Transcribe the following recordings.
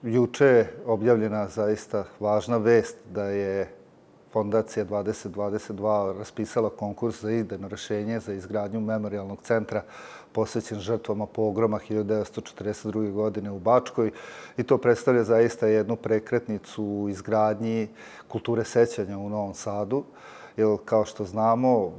Juče je objavljena zaista važna vest da je Fondacija 2022 raspisala konkurs za idejno rešenje za izgradnju memorijalnog centra posvećen žrtvama pogroma 1942. godine u Bačkoj i to predstavlja zaista jednu prekretnicu u izgradnji kulture sećanja u Novom Sadu, jer kao što znamo,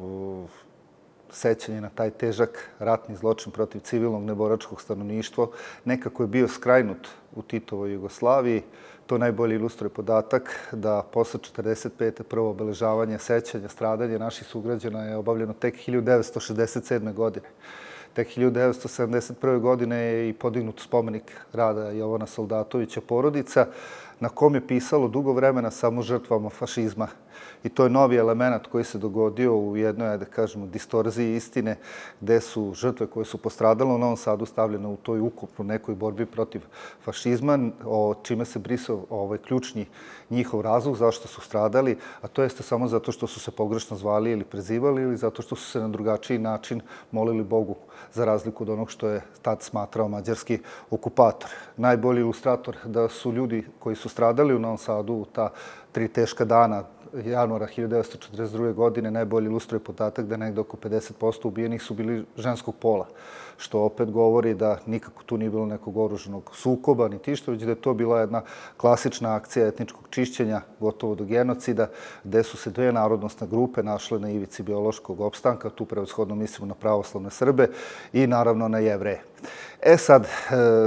sećanje na taj težak ratni zločin protiv civilnog neboračkog stanovništva nekako je bio skrajnut u Titovoj Jugoslaviji. To najbolje ilustruje podatak da posle 1945. prvo obeležavanje sećanja, stradanja naših sugrađana je obavljeno tek 1967. godine. Tek 1971. godine je i podignut spomenik rada Jovana Soldatovića Porodica, na kom je pisalo dugo vremena samo žrtvama fašizma. I to je novi element koji se dogodio u jednoj, da kažemo, distorziji istine, gde su žrtve koje su postradale u Novom Sadu stavljene u toj ukupno nekoj borbi protiv fašizma, o čime se brisao ključni njihov razlog zašto su stradali, a to jeste samo zato što su se pogrešno zvali ili prezivali ili zato što su se na drugačiji način molili Bogu, za razliku od onog što je tad smatrao mađarski okupator. Najbolji ilustrator da su ljudi koji su stradali u Novom Sadu u ta 3 teška dana januara 1942. godine najbolje ilustruje podatak da negde oko 50% ubijenih su bili ženskog pola, što opet govori da nikako tu nije bilo nekog oružanog sukoba, niti išta, već da je to bila jedna klasična akcija etničkog čišćenja, gotovo do genocida, gde su se dve narodnostne grupe našle na ivici biološkog opstanka, tu prevashodno mislimo na pravoslavne Srbe i naravno na Jevreje. Sad,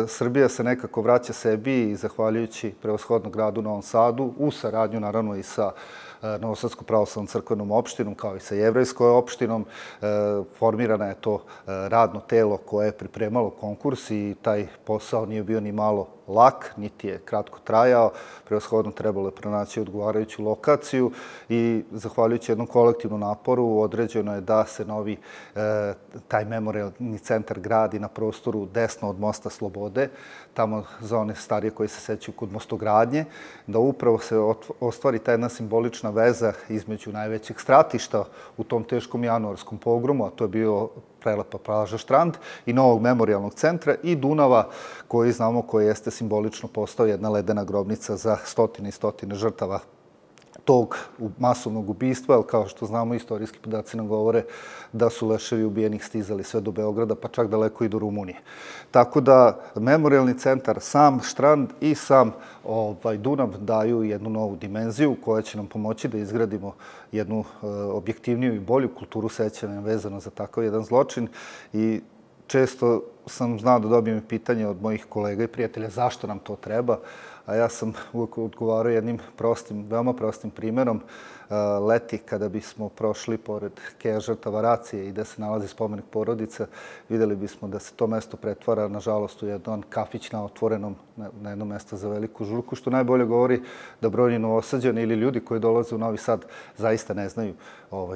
Srbija se nekako vraća sebi i zahvaljujući prevashodno gradu Novom Sadu, u saradnju naravno i sa Novosadskom pravoslavnom crkvenom opštinom, kao i sa jevrejskoj opštinom. Formirana je to radno telo koje je pripremalo konkurs i taj posao nije bio ni malo lak, niti je kratko trajao. Prevashodno trebalo je pronaći odgovarajuću lokaciju i zahvaljujući jednom kolektivnom naporu određeno je da se novi taj memorijalni centar gradi na prostoru desno od Mosta Slobode, tamo za one starije koji se sećaju kod Mostogradnje, da upravo se ostvari ta jedna simbolična veza između najvećeg stratišta u tom teškom januarskom pogromu, a to je bio prelepa plaža Štrand, i novog memorijalnog centra i Dunava, koji znamo koji jeste simbolično postao jedna ledena grobnica za stotine i stotine žrtava tog masovnog ubistva, ali kao što znamo, istorijski podaci nam govore da su leševi ubijenih stizali sve do Beograda, pa čak daleko i do Rumunije. Tako da memorijalni centar, sam Štrand i sam Dunav daju jednu novu dimenziju koja će nam pomoći da izgradimo jednu objektivniju i bolju kulturu sećanja vezano za takav jedan zločin. I često sam znao da dobijem pitanje od mojih kolega i prijatelja zašto nam to treba, a ja sam uvijek odgovarao jednim prostim, veoma prostim primjerom. Leti, kada bismo prošli pored keja žrtava Racije i da se nalazi spomenik Porodica, videli bismo da se to mesto pretvara, nažalost, u jedan kafić na otvorenom, na jedno mesto za veliku žurku, što najbolje govori da brojni Novosađani ili ljudi koji dolaze u Novi Sad zaista ne znaju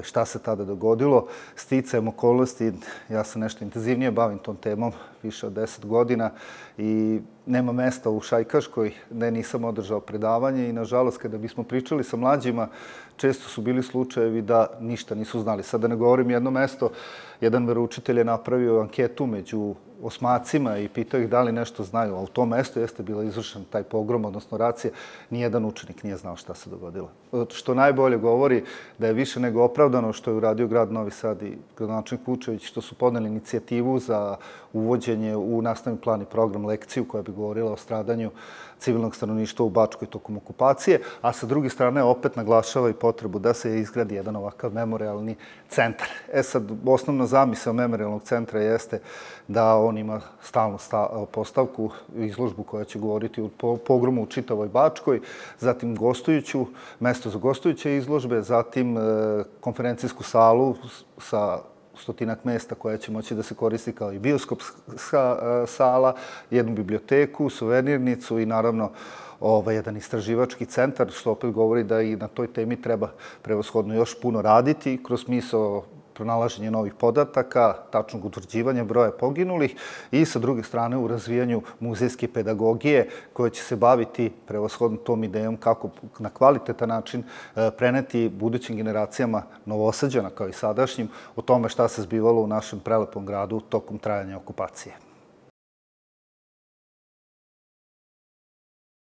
šta se tada dogodilo. Sticajem okolnosti, ja se nešto intenzivnije bavim tom temom više od 10 godina i nema mesta u Šajkaškoj gde nisam održao predavanje i, nažalost, kada bismo pričali sa mlađima, često su bili slučajevi da ništa nisu znali. Sad da ne govorim jedno mesto, jedan veroučitelj je napravio anketu među osmacima i pitao ih da li nešto znaju, a u tom mestu jeste bila izvršen taj pogrom, odnosno Racija, nijedan učenik nije znao šta se dogodilo. Što najbolje govori da je više nego opravdano što je uradio grad Novi Sad i gradonačelnik Vučević, što su podneli inicijativu za uvođenje u nastavni plan i program lekciju koja bi govorila o stradanju civilnog stanovništva u Bačkoj tokom okupacije, a sa druge strane opet naglašava i potrebu da se izgradi jedan ovakav memorijalni centar. Sad, osnovna zamisao memorijalnog centra jeste da on ima stalnu postavku, izložbu koja će govoriti o pogromu u čitavoj Bačkoj, zatim mesto za gostujuće izložbe, zatim konferencijsku salu sa stotinak mesta koja će moći da se koristi kao i bioskopska sala, jednu biblioteku, suvenirnicu i naravno jedan istraživački centar, što opet govori da i na toj temi treba prevashodno još puno raditi kroz smisao pronalaženje novih podataka, tačnog utvrđivanja broja poginulih i sa druge strane u razvijanju muzejske pedagogije koja će se baviti prevashodno tom idejom kako na kvalitetan način preneti budućim generacijama Novosađana kao i sadašnjim o tome šta se zbivalo u našem prelepom gradu tokom trajanja okupacije.